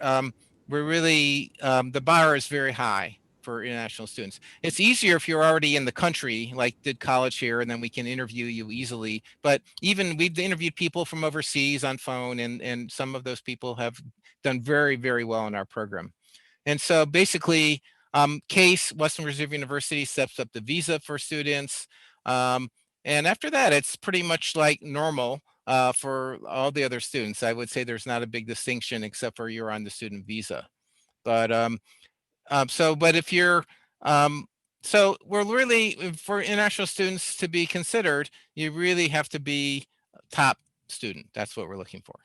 really, the bar is very high for international students. It's easier if you're already in the country, like did college here, and then we can interview you easily. But even we've interviewed people from overseas on phone, and some of those people have done very, very well in our program. And so basically, CASE, Western Reserve University, steps up the visa for students. And after that, it's pretty much like normal for all the other students. I would say there's not a big distinction except for you're on the student visa. But but if you're, so we're really, for international students to be considered, you really have to be a top student. That's what we're looking for.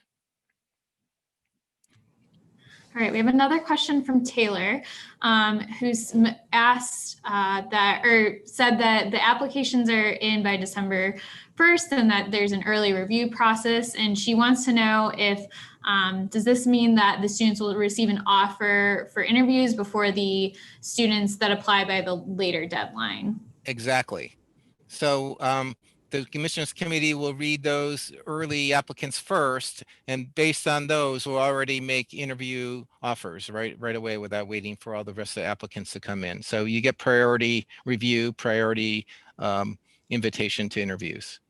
All right, we have another question from Taylor, who's asked said that the applications are in by December 1st and that there's an early review process. And she wants to know if, does this mean that the students will receive an offer for interviews before the students that apply by the later deadline? Exactly. So the admissions committee will read those early applicants first, and based on those, we'll already make interview offers right away without waiting for all the rest of the applicants to come in. So you get priority review, priority invitation to interviews.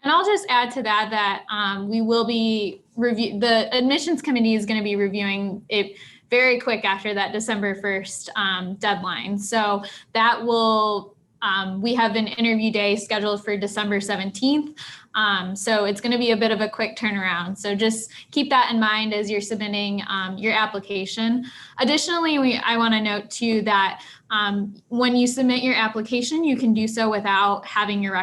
And I'll just add to that we will be the admissions committee is going to be reviewing it very quick after that December 1st deadline. So that will, we have an interview day scheduled for December 17th. So it's going to be a bit of a quick turnaround. So just keep that in mind as you're submitting your application. Additionally, I want to note too that when you submit your application, you can do so without having your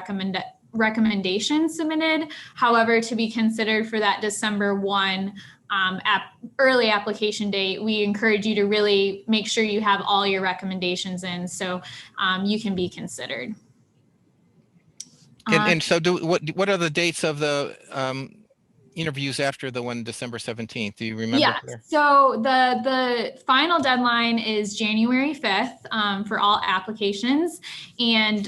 recommendation submitted. However, to be considered for that December 1 early application date, we encourage you to really make sure you have all your recommendations in so you can be considered. And so what are the dates of the interviews after the one December 17th? Do you remember? Yeah, so the final deadline is January 5th for all applications. And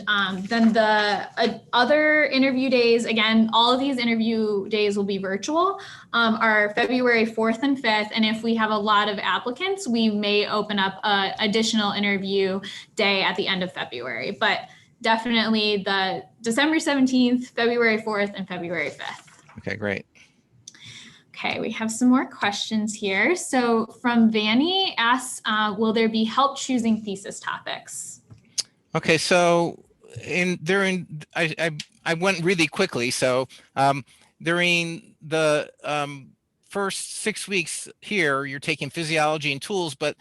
then the other interview days, again, all of these interview days will be virtual, are February 4th and 5th. And if we have a lot of applicants, we may open up an additional interview day at the end of February. But definitely the December 17th, February 4th, and February 5th. Okay, great. Okay, we have some more questions here. So from Vanny asks, will there be help choosing thesis topics? Okay, so I went really quickly. So during the first 6 weeks here, you're taking physiology and tools, but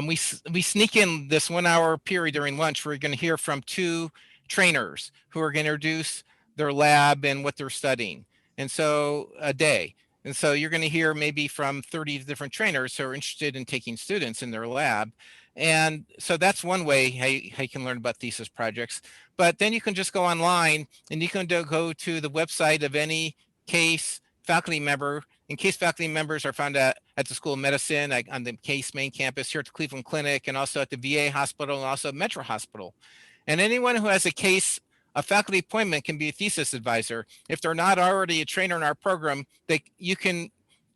we sneak in this 1 hour period during lunch where you're going to hear from 2 trainers who are going to introduce their lab and what they're studying. And so a day. And so you're going to hear maybe from 30 different trainers who are interested in taking students in their lab. And so that's one way how you can learn about thesis projects. But then you can just go online and you can go to the website of any CASE faculty member. And CASE faculty members are found at the School of Medicine, on the CASE main campus here at the Cleveland Clinic, and also at the VA hospital and also at Metro Hospital. And anyone who has a faculty appointment can be a thesis advisor. If they're not already a trainer in our program, you can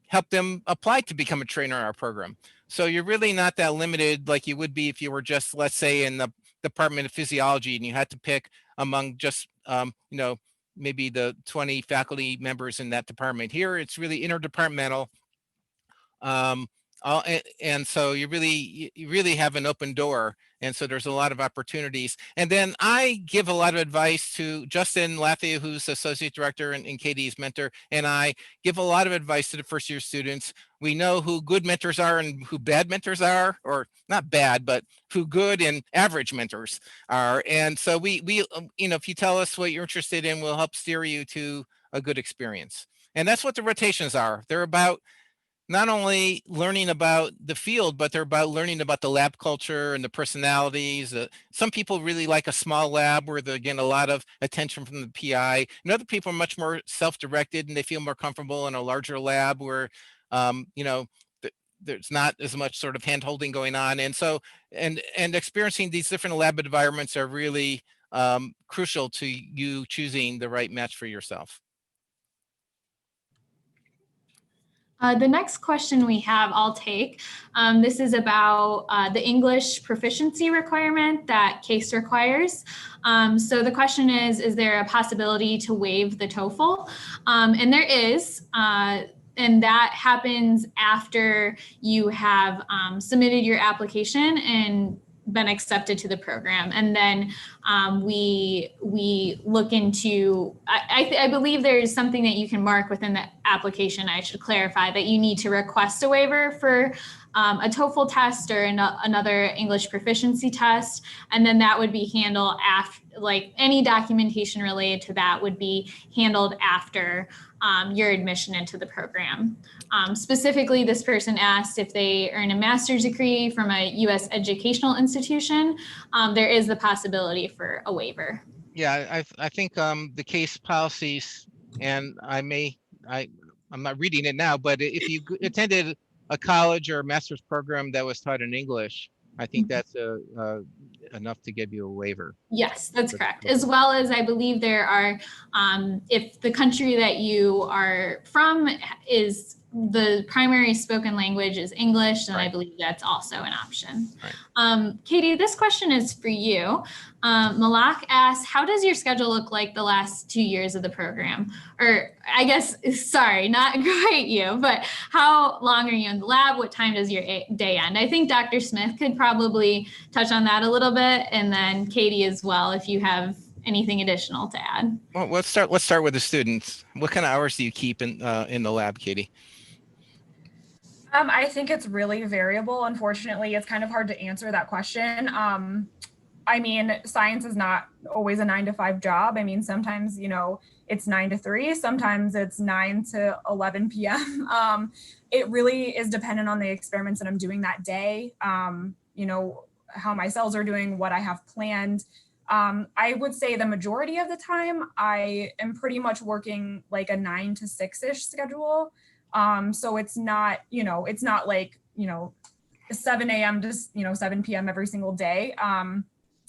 help them apply to become a trainer in our program. So you're really not that limited like you would be if you were just, let's say, in the Department of Physiology and you had to pick among just, maybe the 20 faculty members in that department. Here, it's really interdepartmental. And so you really have an open door. And so there's a lot of opportunities. And then I give a lot of advice to Justin Lafayette, who's associate director and Katie's mentor. And I give a lot of advice to the first year students. We know who good mentors are and who bad mentors are, or not bad, but who good and average mentors are. And so we if you tell us what you're interested in, we'll help steer you to a good experience. And that's what the rotations are. They're about not only learning about the field, but they're about learning about the lab culture and the personalities. Some people really like a small lab where they're getting a lot of attention from the PI, and other people are much more self-directed and they feel more comfortable in a larger lab where, there's not as much sort of hand-holding going on. And so, and experiencing these different lab environments are really crucial to you choosing the right match for yourself. The next question we have, I'll take. This is about the English proficiency requirement that CASE requires. So the question is there a possibility to waive the TOEFL? And there is. and that happens after you have submitted your application and been accepted to the program. And then we look into, I believe there's something that you can mark within the application. I should clarify that you need to request a waiver for a TOEFL test or another English proficiency test. And then that would be handled after, like any documentation related to that would be handled after your admission into the program. Specifically, this person asked if they earn a master's degree from a U.S. educational institution, there is the possibility for a waiver. Yeah, I think the case policies, and I'm not reading it now, but if you attended a college or a master's program that was taught in English, I think that's enough to give you a waiver. Yes, that's correct. As well as I believe there are, if the country that you are from is the primary spoken language is English, then Right. I believe that's also an option. Right. Katie, this question is for you. Malak asks, how does your schedule look like the last 2 years of the program? Or I guess, sorry, not quite you, but how long are you in the lab? What time does your day end? I think Dr. Smith could probably touch on that a little bit, and then Katie as well, if you have anything additional to add. Well, let's start with the students. What kind of hours do you keep in the lab, Katie? I think it's really variable. Unfortunately, it's kind of hard to answer that question. I mean, science is not always a 9 to 5 job. I mean, sometimes, it's 9 to 3, sometimes it's 9 to 11 p.m. It really is dependent on the experiments that I'm doing that day, how my cells are doing, what I have planned. I would say the majority of the time I am pretty much working like a 9 to 6-ish schedule. So it's not, it's not like, 7 a.m. to, 7 p.m. every single day.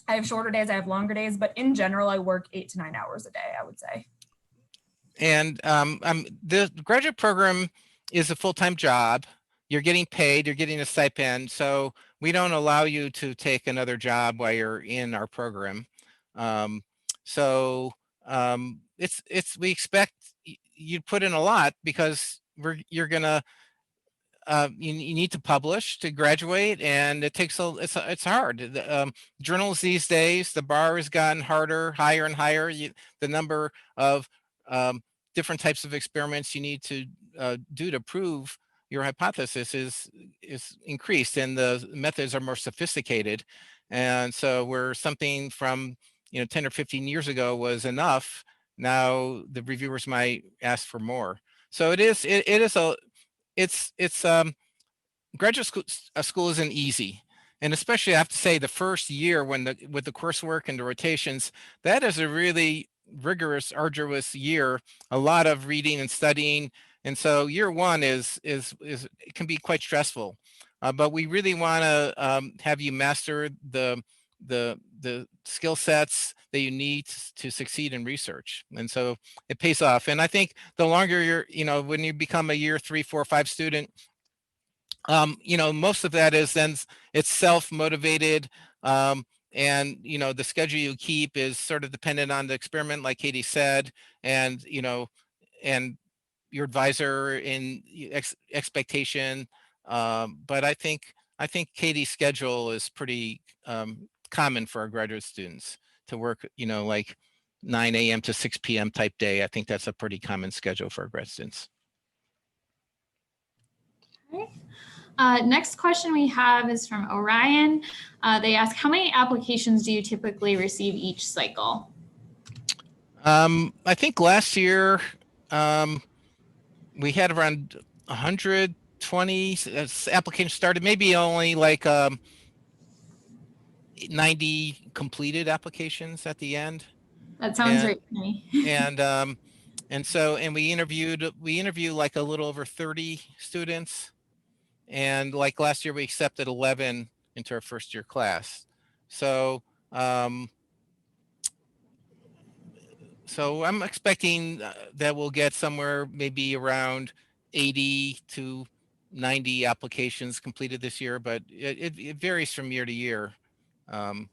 I have shorter days, I have longer days, but in general, I work 8 to 9 hours a day, I would say. And the graduate program is a full-time job. You're getting paid, you're getting a stipend. So we don't allow you to take another job while you're in our program. We expect you put in a lot because you're gonna you need to publish to graduate, and it takes it's hard. Journals these days, the bar has gotten harder, higher and higher. The number of different types of experiments you need to do to prove your hypothesis is increased, and the methods are more sophisticated. And so where something from 10 or 15 years ago was enough, now the reviewers might ask for more. So it's graduate school isn't easy, and especially I have to say the first year with the coursework and the rotations, that is a really rigorous, arduous year. A lot of reading and studying, and so year one is it can be quite stressful. But we really want to have you master the skill sets that you need to succeed in research, and so it pays off. And I think the longer when you become a year 3, 4, 5 student, most of that is then it's self-motivated, and the schedule you keep is sort of dependent on the experiment, like Katie said, and and your advisor in expectation. But I think Katie's schedule is pretty common for our graduate students to work, like 9 a.m. to 6 p.m. type day. I think that's a pretty common schedule for our grad students. Next question we have is from Orion. They ask, how many applications do you typically receive each cycle? I think last year we had around 120 applications started, maybe only like 90 completed applications at the end. That sounds right to me. And we interviewed like a little over 30 students. And like last year, we accepted 11 into our first year class. So I'm expecting that we'll get somewhere maybe around 80 to 90 applications completed this year, but it varies from year to year. Okay.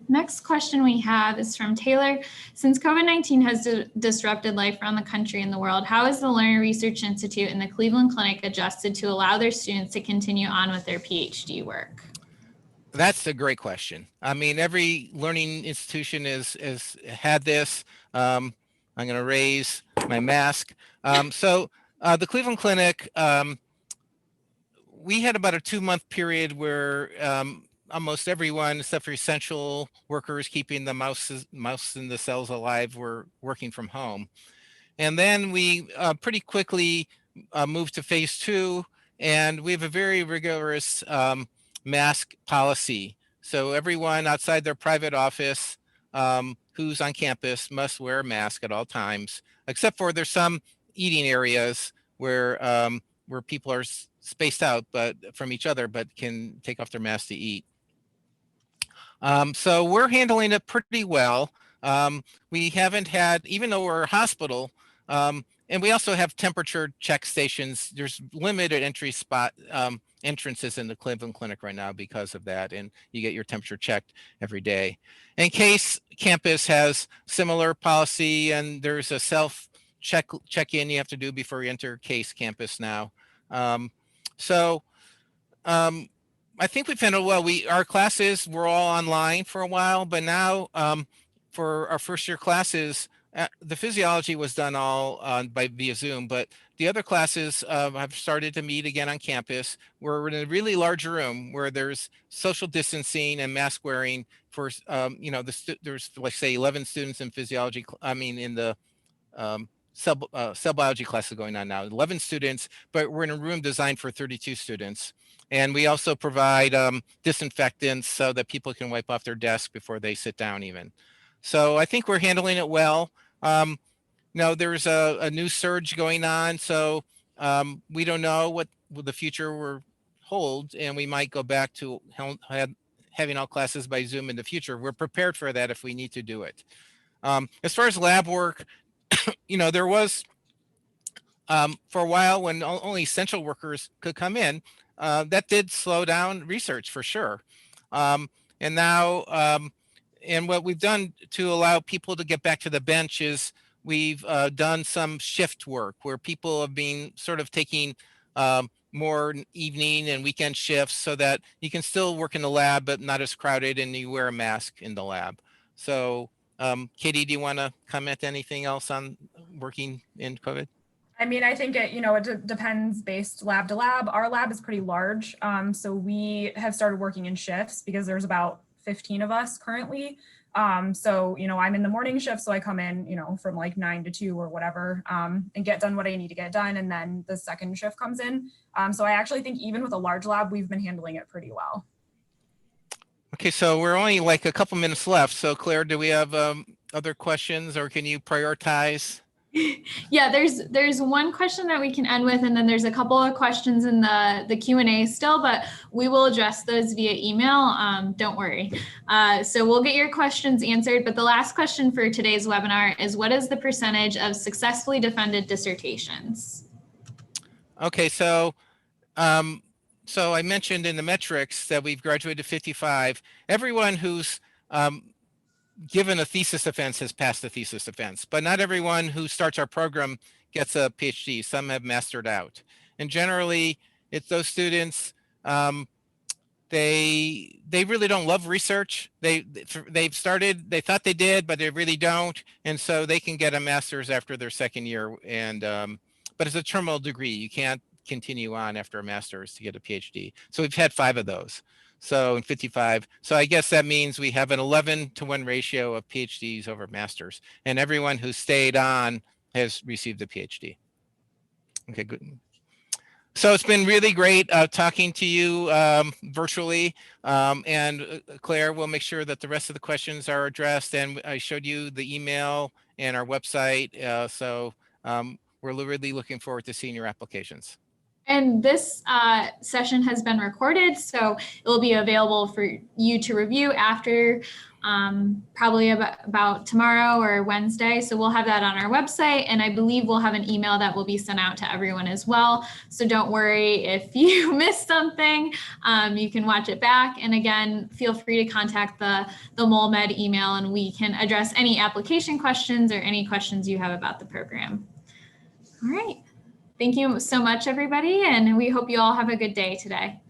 Next question we have is from Taylor. Since COVID-19 has disrupted life around the country and the world, how has the Lerner Research Institute and the Cleveland Clinic adjusted to allow their students to continue on with their PhD work? That's a great question. I mean, every learning institution has had this. I'm going to raise my mask. The Cleveland Clinic, we had about a 2-month period where almost everyone, except for essential workers keeping the mouse in the cells alive, were working from home. And then we pretty quickly moved to phase 2, and we have a very rigorous mask policy. So everyone outside their private office who's on campus must wear a mask at all times, except for there's some eating areas where people are spaced out but from each other, but can take off their mask to eat. So we're handling it pretty well. We haven't had, even though we're a hospital, and we also have temperature check stations. There's limited entrances in the Cleveland Clinic right now because of that, and you get your temperature checked every day. In case campus has similar policy, and there's a self check-in you have to do before you enter case campus now. I think we've handled well. Our classes were all online for a while, but now for our first year classes, the physiology was done all via Zoom, but the other classes have started to meet again on campus. We're in a really large room where there's social distancing and mask wearing for, there's like say 11 students in physiology, in the cell biology classes going on now, 11 students, but we're in a room designed for 32 students. And we also provide disinfectants so that people can wipe off their desk before they sit down even. So I think we're handling it well. There's a new surge going on, so we don't know what the future will hold, and we might go back to having all classes by Zoom in the future. We're prepared for that if we need to do it. As far as lab work, there was for a while when only essential workers could come in, that did slow down research for sure. And now, and what we've done to allow people to get back to the bench is we've done some shift work where people have been sort of taking more evening and weekend shifts so that you can still work in the lab, but not as crowded, and you wear a mask in the lab. So Katie, do you want to comment anything else on working in COVID? I mean, I think it depends based lab to lab. Our lab is pretty large. So we have started working in shifts because there's about 15 of us currently. So, I'm in the morning shift, so I come in, from like 9 to 2 or whatever, and get done what I need to get done. And then the second shift comes in. So I actually think even with a large lab, we've been handling it pretty well. Okay, so we're only like a couple minutes left. So Claire, do we have other questions, or can you prioritize? Yeah, there's one question that we can end with, and then there's a couple of questions in the Q&A still, but we will address those via email. Don't worry. So we'll get your questions answered. But the last question for today's webinar is, what is the percentage of successfully defended dissertations? Okay, so I mentioned in the metrics that we've graduated 55. Everyone who's given a thesis defense has passed the thesis defense, but not everyone who starts our program gets a PhD. Some have mastered out. And generally, it's those students, they really don't love research. They've started, they thought they did, but they really don't. And so they can get a master's after their second year. And but it's a terminal degree. You can't continue on after a master's to get a PhD. So we've had 5 of those. So in 55, so I guess that means we have an 11-to-1 ratio of PhDs over masters, and everyone who stayed on has received a PhD. Okay, good. So it's been really great talking to you virtually, and Claire will make sure that the rest of the questions are addressed, and I showed you the email and our website, so we're really looking forward to seeing your applications. And this session has been recorded, so it will be available for you to review after probably about tomorrow or Wednesday. So we'll have that on our website, and I believe we'll have an email that will be sent out to everyone as well. So don't worry if you missed something, you can watch it back. And again, feel free to contact the MolMed email, and we can address any application questions or any questions you have about the program. All right. Thank you so much, everybody, and we hope you all have a good day today.